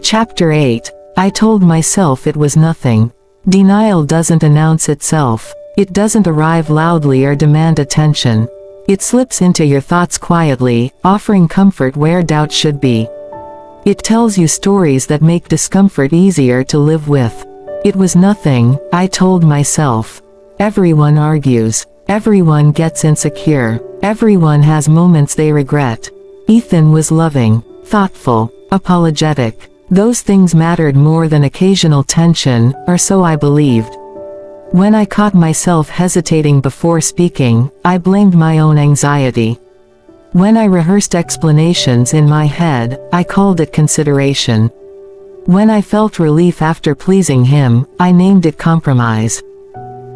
Chapter 8. I told myself it was nothing. Denial doesn't announce itself. It doesn't arrive loudly or demand attention. It slips into your thoughts quietly, offering comfort where doubt should be. It tells you stories that make discomfort easier to live with. It was nothing, I told myself. Everyone argues. Everyone gets insecure. Everyone has moments they regret. Ethan was loving, thoughtful, apologetic. Those things mattered more than occasional tension, or so I believed. When I caught myself hesitating before speaking, I blamed my own anxiety. When I rehearsed explanations in my head, I called it consideration. When I felt relief after pleasing him, I named it compromise.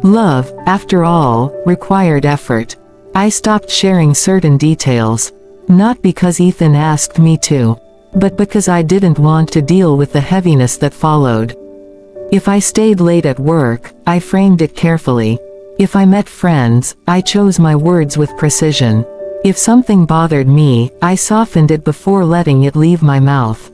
Love, after all, required effort. I stopped sharing certain details. Not because Ethan asked me to, but because I didn't want to deal with the heaviness that followed. If I stayed late at work, I framed it carefully. If I met friends, I chose my words with precision. If something bothered me, I softened it before letting it leave my mouth.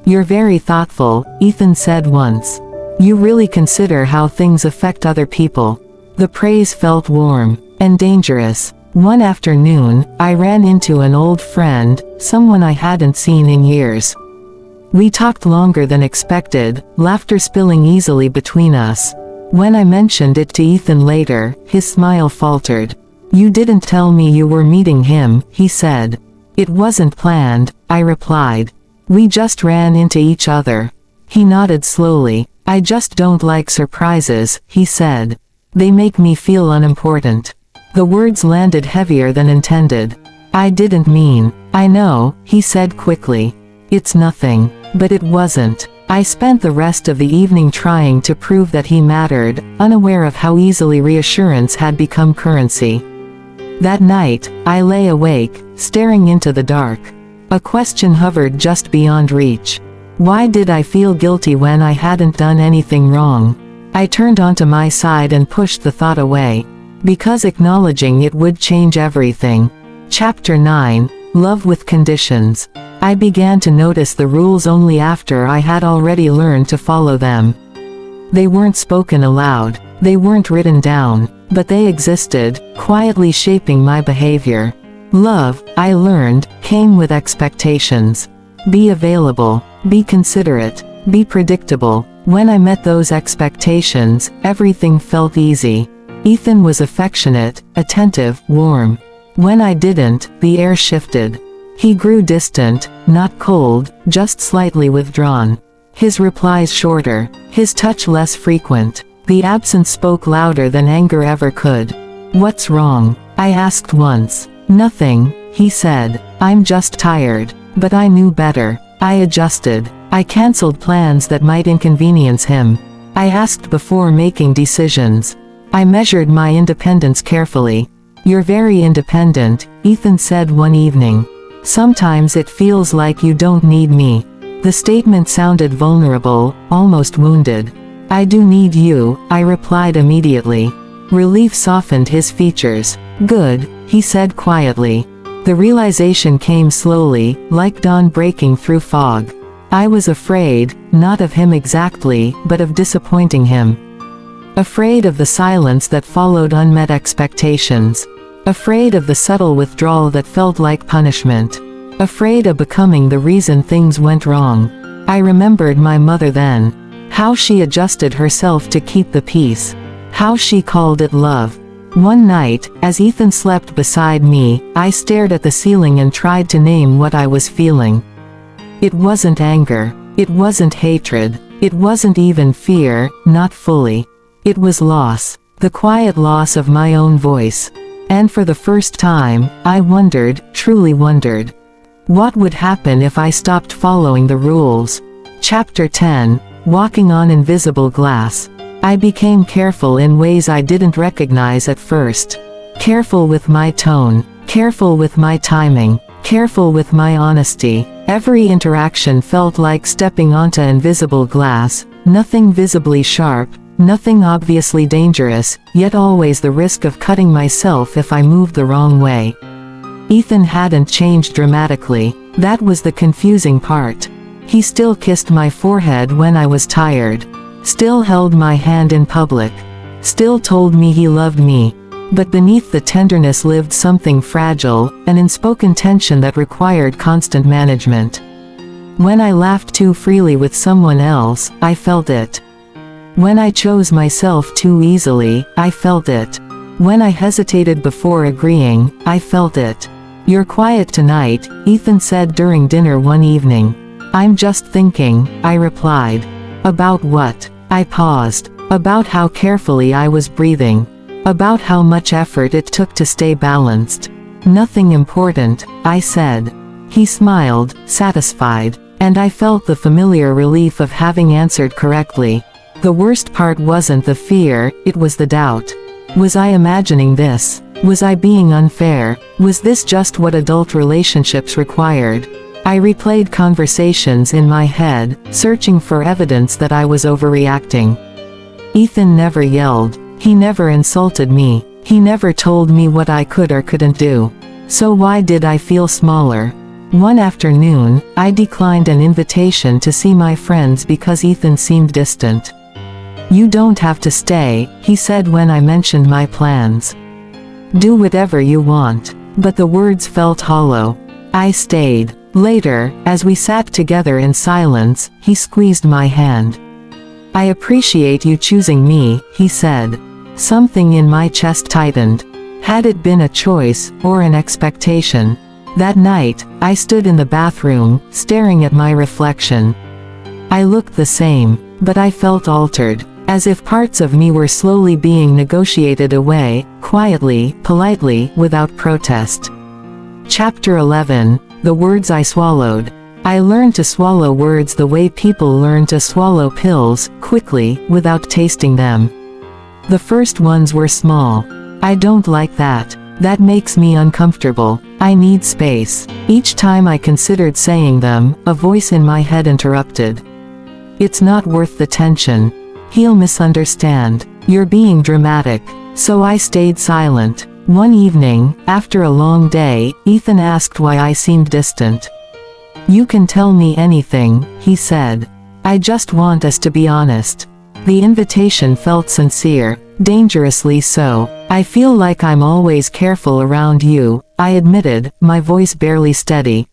"You're very thoughtful," Ethan said once. "You really consider how things affect other people." The praise felt warm and dangerous. One afternoon, I ran into an old friend, someone I hadn't seen in years. We talked longer than expected, laughter spilling easily between us. When I mentioned it to Ethan later, his smile faltered. "You didn't tell me you were meeting him," he said. "It wasn't planned," I replied. "We just ran into each other." He nodded slowly. "I just don't like surprises," he said. "They make me feel unimportant." The words landed heavier than intended. "I didn't mean." "I know," he said quickly. "It's nothing." But it wasn't. I spent the rest of the evening trying to prove that he mattered, unaware of how easily reassurance had become currency. That night, I lay awake, staring into the dark. A question hovered just beyond reach. Why did I feel guilty when I hadn't done anything wrong? I turned onto my side and pushed the thought away. Because acknowledging it would change everything. Chapter 9. Love with Conditions. I began to notice the rules only after I had already learned to follow them. They weren't spoken aloud. They weren't written down. But they existed, quietly shaping my behavior. Love, I learned, came with expectations. Be available. Be considerate. Be predictable. When I met those expectations, everything felt easy. Ethan was affectionate, attentive, warm. When I didn't, the air shifted. He grew distant, not cold, just slightly withdrawn. His replies shorter. His touch less frequent. The absence spoke louder than anger ever could. "What's wrong?" I asked once. "Nothing," he said. "I'm just tired." But I knew better. I adjusted. I canceled plans that might inconvenience him. I asked before making decisions. I measured my independence carefully. "You're very independent," Ethan said one evening. "Sometimes it feels like you don't need me." The statement sounded vulnerable, almost wounded. "I do need you," I replied immediately. Relief softened his features. "Good," he said quietly. The realization came slowly, like dawn breaking through fog. I was afraid, not of him exactly, but of disappointing him. Afraid of the silence that followed unmet expectations. Afraid of the subtle withdrawal that felt like punishment. Afraid of becoming the reason things went wrong. I remembered my mother then. How she adjusted herself to keep the peace. How she called it love. One night, as Ethan slept beside me, I stared at the ceiling and tried to name what I was feeling. It wasn't anger. It wasn't hatred. It wasn't even fear, not fully. It was loss. The quiet loss of my own voice. And for the first time, I wondered, truly wondered. What would happen if I stopped following the rules? Chapter 10. Walking on Invisible Glass. I became careful in ways I didn't recognize at first. Careful with my tone. Careful with my timing. Careful with my honesty. Every interaction felt like stepping onto invisible glass, nothing visibly sharp, nothing obviously dangerous, yet always the risk of cutting myself if I moved the wrong way. Ethan hadn't changed dramatically. That was the confusing part. He still kissed my forehead when I was tired. Still held my hand in public. Still told me he loved me. But beneath the tenderness lived something fragile, an unspoken tension that required constant management. When I laughed too freely with someone else, I felt it. When I chose myself too easily, I felt it. When I hesitated before agreeing, I felt it. "You're quiet tonight," Ethan said during dinner one evening. "I'm just thinking," I replied. "About what?" I paused. About how carefully I was breathing. About how much effort it took to stay balanced. "Nothing important," I said. He smiled, satisfied, and I felt the familiar relief of having answered correctly. The worst part wasn't the fear, it was the doubt. Was I imagining this? Was I being unfair? Was this just what adult relationships required? I replayed conversations in my head, searching for evidence that I was overreacting. Ethan never yelled. He never insulted me. He never told me what I could or couldn't do. So why did I feel smaller? One afternoon, I declined an invitation to see my friends because Ethan seemed distant. "You don't have to stay," he said when I mentioned my plans. "Do whatever you want." But the words felt hollow. I stayed. Later, as we sat together in silence, he squeezed my hand. "I appreciate you choosing me," he said. Something in my chest tightened. Had it been a choice, or an expectation? That night, I stood in the bathroom, staring at my reflection. I looked the same, but I felt altered, as if parts of me were slowly being negotiated away, quietly, politely, without protest. Chapter 11, The Words I Swallowed. I learned to swallow words the way people learn to swallow pills, quickly, without tasting them. The first ones were small. "I don't like that. That makes me uncomfortable. I need space." Each time I considered saying them, a voice in my head interrupted. "It's not worth the tension. He'll misunderstand. You're being dramatic." So I stayed silent. One evening, after a long day, Ethan asked why I seemed distant. "You can tell me anything," he said. "I just want us to be honest." The invitation felt sincere, dangerously so. "I feel like I'm always careful around you," I admitted, my voice barely steady.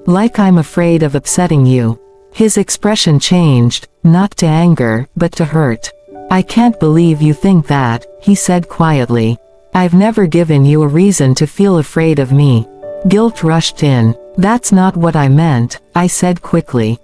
"Like I'm afraid of upsetting you." His expression changed, not to anger, but to hurt. "I can't believe you think that," he said quietly. "I've never given you a reason to feel afraid of me." Guilt rushed in. "That's not what I meant," I said quickly.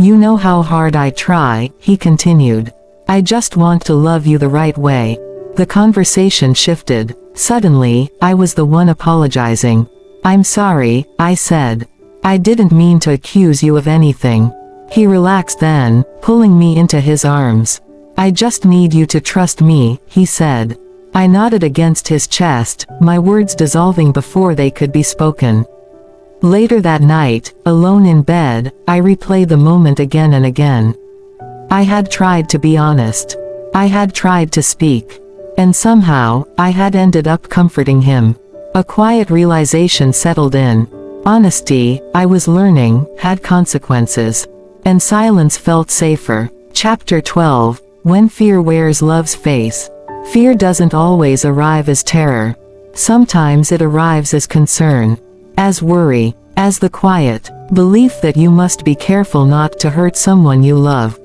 You know how hard I try," he continued. "I just want to love you the right way." The conversation shifted. Suddenly, I was the one apologizing. "I'm sorry," I said. "I didn't mean to accuse you of anything." He relaxed then, pulling me into his arms. "I just need you to trust me," he said. I nodded against his chest, my words dissolving before they could be spoken. Later that night, alone in bed, I replayed the moment again and again. I had tried to be honest. I had tried to speak. And somehow, I had ended up comforting him. A quiet realization settled in. Honesty, I was learning, had consequences. And silence felt safer. Chapter 12, When Fear Wears Love's Face. Fear doesn't always arrive as terror. Sometimes it arrives as concern. As worry, as the quiet belief that you must be careful not to hurt someone you love.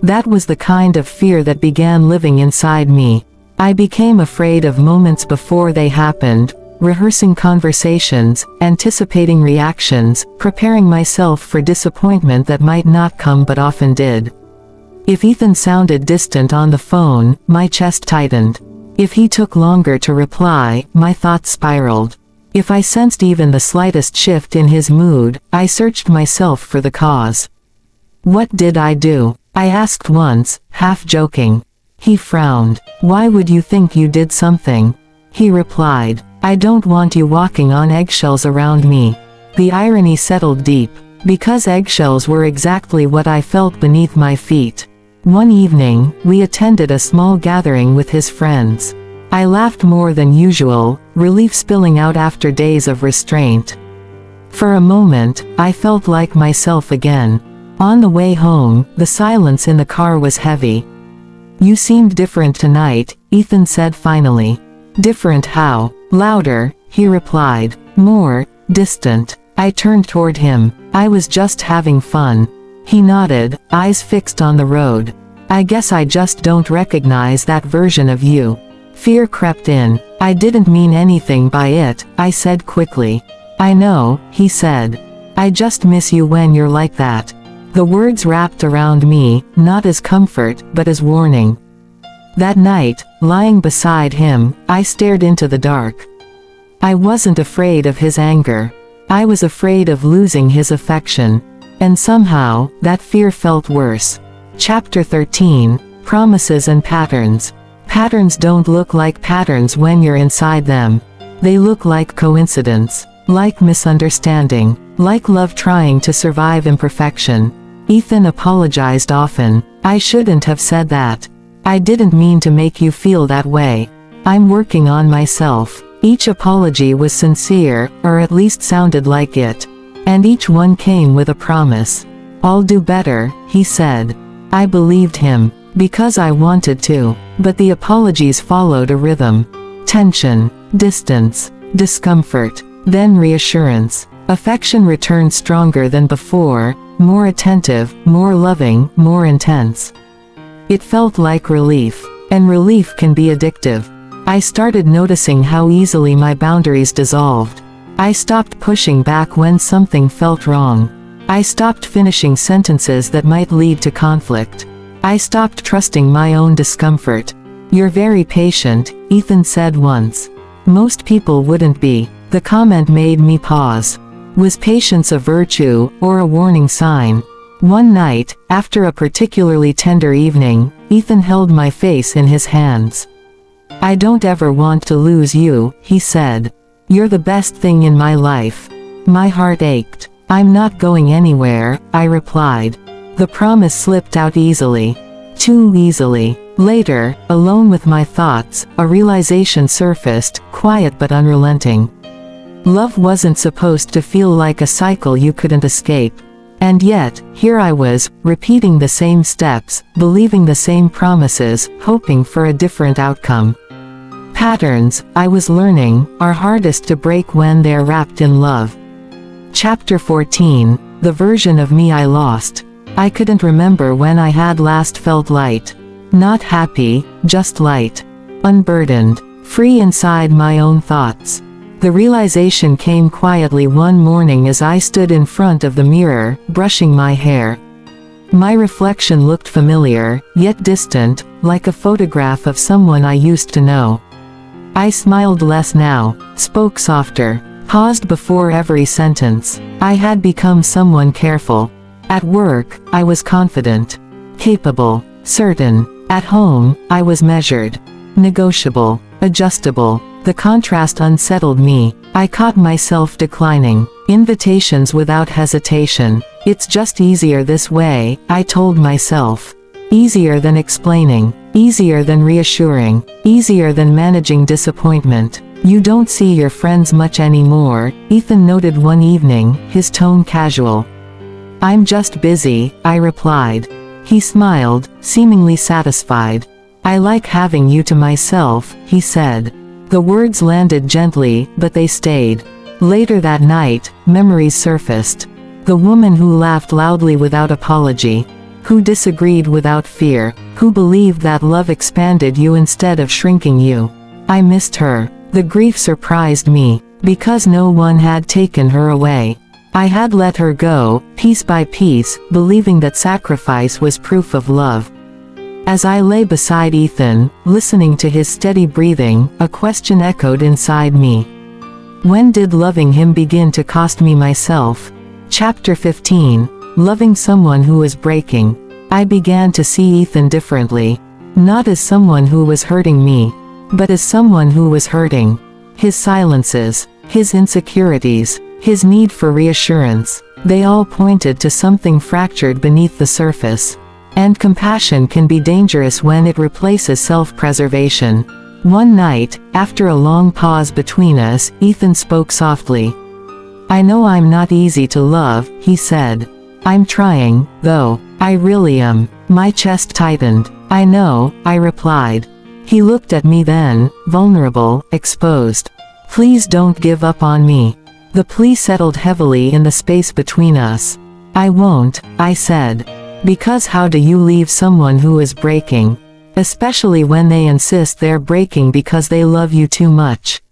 That was the kind of fear that began living inside me. I became afraid of moments before they happened, rehearsing conversations, anticipating reactions, preparing myself for disappointment that might not come but often did. If Ethan sounded distant on the phone, my chest tightened. If he took longer to reply, my thoughts spiraled. If I sensed even the slightest shift in his mood, I searched myself for the cause. "What did I do?" I asked once, half joking. He frowned. "Why would you think you did something?" He replied, "I don't want you walking on eggshells around me." The irony settled deep. Because eggshells were exactly what I felt beneath my feet. One evening, we attended a small gathering with his friends. I laughed more than usual, relief spilling out after days of restraint. For a moment, I felt like myself again. On the way home, the silence in the car was heavy. "You seemed different tonight," Ethan said finally. "Different how?" "Louder," he replied. "More distant." I turned toward him. "I was just having fun." He nodded, eyes fixed on the road. "I guess I just don't recognize that version of you." Fear crept in. "I didn't mean anything by it," I said quickly. "I know," he said. "I just miss you when you're like that." The words wrapped around me, not as comfort, but as warning. That night, lying beside him, I stared into the dark. I wasn't afraid of his anger. I was afraid of losing his affection. And somehow, that fear felt worse. Chapter 13, Promises and Patterns. Patterns don't look like patterns when you're inside them. They look like coincidence, like misunderstanding, like love trying to survive imperfection. Ethan apologized often. "I shouldn't have said that. I didn't mean to make you feel that way. I'm working on myself." Each apology was sincere, or at least sounded like it. And each one came with a promise. "I'll do better," he said. I believed him, because I wanted to. But the apologies followed a rhythm. Tension, distance, discomfort, then reassurance. Affection returned stronger than before, more attentive, more loving, more intense. It felt like relief. And relief can be addictive. I started noticing how easily my boundaries dissolved. I stopped pushing back when something felt wrong. I stopped finishing sentences that might lead to conflict. I stopped trusting my own discomfort. "You're very patient," Ethan said once. Most people wouldn't be. The comment made me pause. Was patience a virtue, or a warning sign? One night, after a particularly tender evening, Ethan held my face in his hands. "I don't ever want to lose you," he said. "You're the best thing in my life." My heart ached. "I'm not going anywhere," I replied. The promise slipped out easily. Too easily. Later, alone with my thoughts, a realization surfaced, quiet but unrelenting. Love wasn't supposed to feel like a cycle you couldn't escape. And yet, here I was, repeating the same steps, believing the same promises, hoping for a different outcome. Patterns, I was learning, are hardest to break when they're wrapped in love. Chapter 14, The Version of Me I Lost. I couldn't remember when I had last felt light. Not happy, just light. Unburdened. Free inside my own thoughts. The realization came quietly one morning as I stood in front of the mirror, brushing my hair. My reflection looked familiar, yet distant, like a photograph of someone I used to know. I smiled less now, spoke softer, paused before every sentence. I had become someone careful. At work, I was confident. Capable. Certain. At home, I was measured. Negotiable. Adjustable. The contrast unsettled me. I caught myself declining invitations without hesitation. "It's just easier this way," I told myself. Easier than explaining. Easier than reassuring. Easier than managing disappointment. "You don't see your friends much anymore," Ethan noted one evening, his tone casual. "I'm just busy," I replied. He smiled, seemingly satisfied. "I like having you to myself," he said. The words landed gently, but they stayed. Later that night, memories surfaced. The woman who laughed loudly without apology. Who disagreed without fear. Who believed that love expanded you instead of shrinking you. I missed her. The grief surprised me. Because no one had taken her away. I had let her go, piece by piece, believing that sacrifice was proof of love. As I lay beside Ethan, listening to his steady breathing, a question echoed inside me. When did loving him begin to cost me myself? Chapter 15, Loving Someone Who Was Breaking. I began to see Ethan differently. Not as someone who was hurting me, but as someone who was hurting. His silences, his insecurities, his need for reassurance, they all pointed to something fractured beneath the surface. And compassion can be dangerous when it replaces self-preservation. One night, after a long pause between us, Ethan spoke softly. I know I'm not easy to love, he said. I'm trying, though. I really am. My chest tightened. I know, I replied. He looked at me then, vulnerable, exposed. Please don't give up on me. The plea settled heavily in the space between us. I won't, I said. Because how do you leave someone who is breaking? Especially when they insist they're breaking because they love you too much.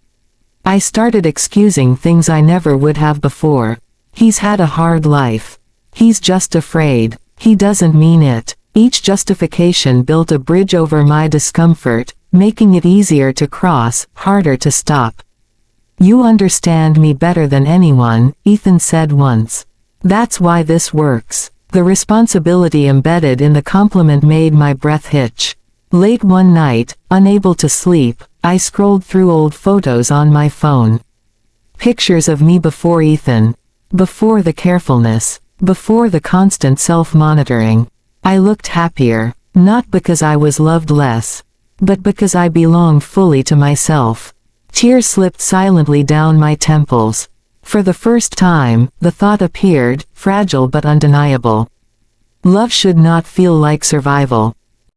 I started excusing things I never would have before. He's had a hard life. He's just afraid. He doesn't mean it. Each justification built a bridge over my discomfort, making it easier to cross, harder to stop. You understand me better than anyone, Ethan said once. That's why this works. The responsibility embedded in the compliment made my breath hitch. Late one night, unable to sleep, I scrolled through old photos on my phone. Pictures of me before Ethan. Before the carefulness. Before the constant self-monitoring. I looked happier, not because I was loved less, but because I belonged fully to myself. Tears slipped silently down my temples. For the first time, the thought appeared, fragile but undeniable. Love should not feel like survival.